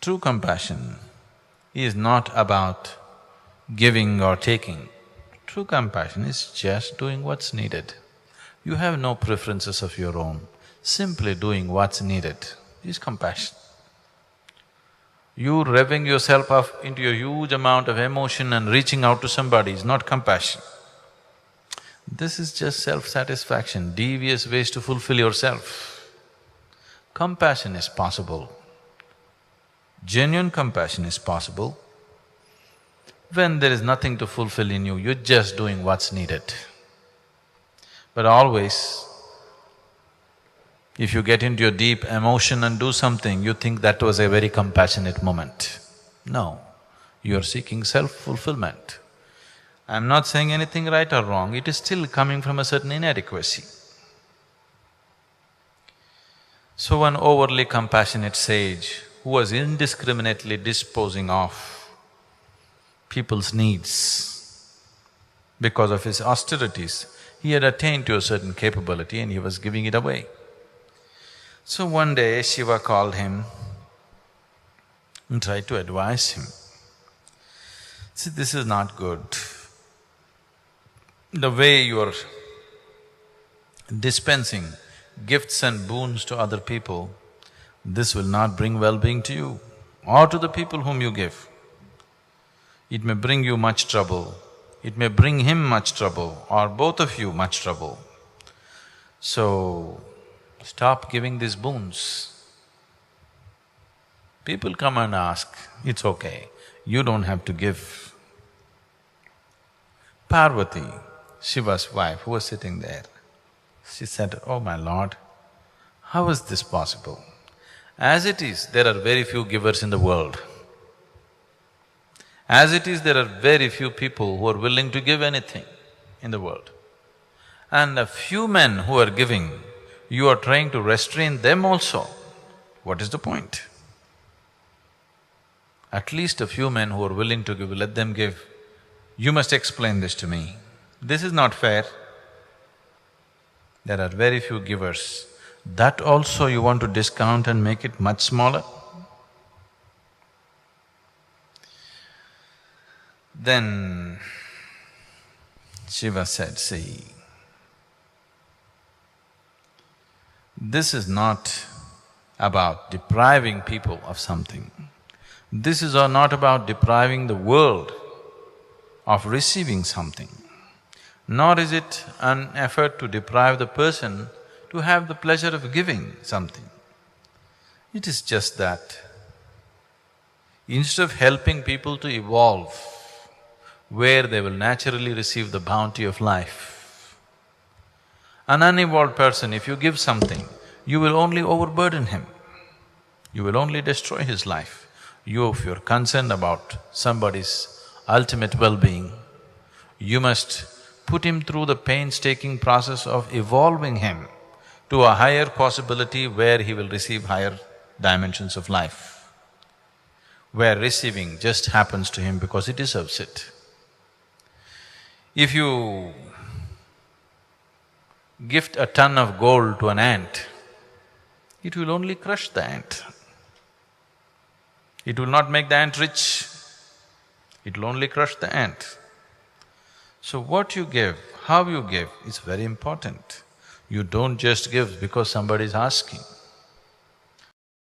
True compassion is not about giving or taking. True compassion is just doing what's needed. You have no preferences of your own, simply doing what's needed is compassion. You revving yourself up into a huge amount of emotion and reaching out to somebody is not compassion. This is just self-satisfaction, devious ways to fulfill yourself. Compassion is possible. Genuine compassion is possible when there is nothing to fulfill in you, you're just doing what's needed. But always, if you get into your deep emotion and do something, you think that was a very compassionate moment. No, you're seeking self-fulfillment. I'm not saying anything right or wrong, it is still coming from a certain inadequacy. So one overly compassionate sage who was indiscriminately disposing of people's needs because of his austerities, he had attained to a certain capability and he was giving it away. So one day Shiva called him and tried to advise him. See, this is not good. The way you are dispensing gifts and boons to other people, this will not bring well-being to you or to the people whom you give. It may bring you much trouble, it may bring him much trouble or both of you much trouble. So, stop giving these boons. People come and ask, it's okay, you don't have to give. Parvati, Shiva's wife, who was sitting there, she said, "Oh my lord, how is this possible? As it is, there are very few givers in the world. As it is, there are very few people who are willing to give anything in the world. And a few men who are giving, you are trying to restrain them also. What is the point? At least a few men who are willing to give, let them give. You must explain this to me. This is not fair. There are very few givers. That also you want to discount and make it much smaller?" Then Shiva said, "See, this is not about depriving people of something. This is not about depriving the world of receiving something, nor is it an effort to deprive the person to have the pleasure of giving something. It is just that instead of helping people to evolve where they will naturally receive the bounty of life, an unevolved person, if you give something, you will only overburden him, you will only destroy his life. If you're concerned about somebody's ultimate well-being, you must put him through the painstaking process of evolving him to a higher possibility where he will receive higher dimensions of life, where receiving just happens to him because he deserves it. If you gift a ton of gold to an ant, it will only crush the ant. It will not make the ant rich, it will only crush the ant. So what you give, how you give is very important. You don't just give because somebody is asking.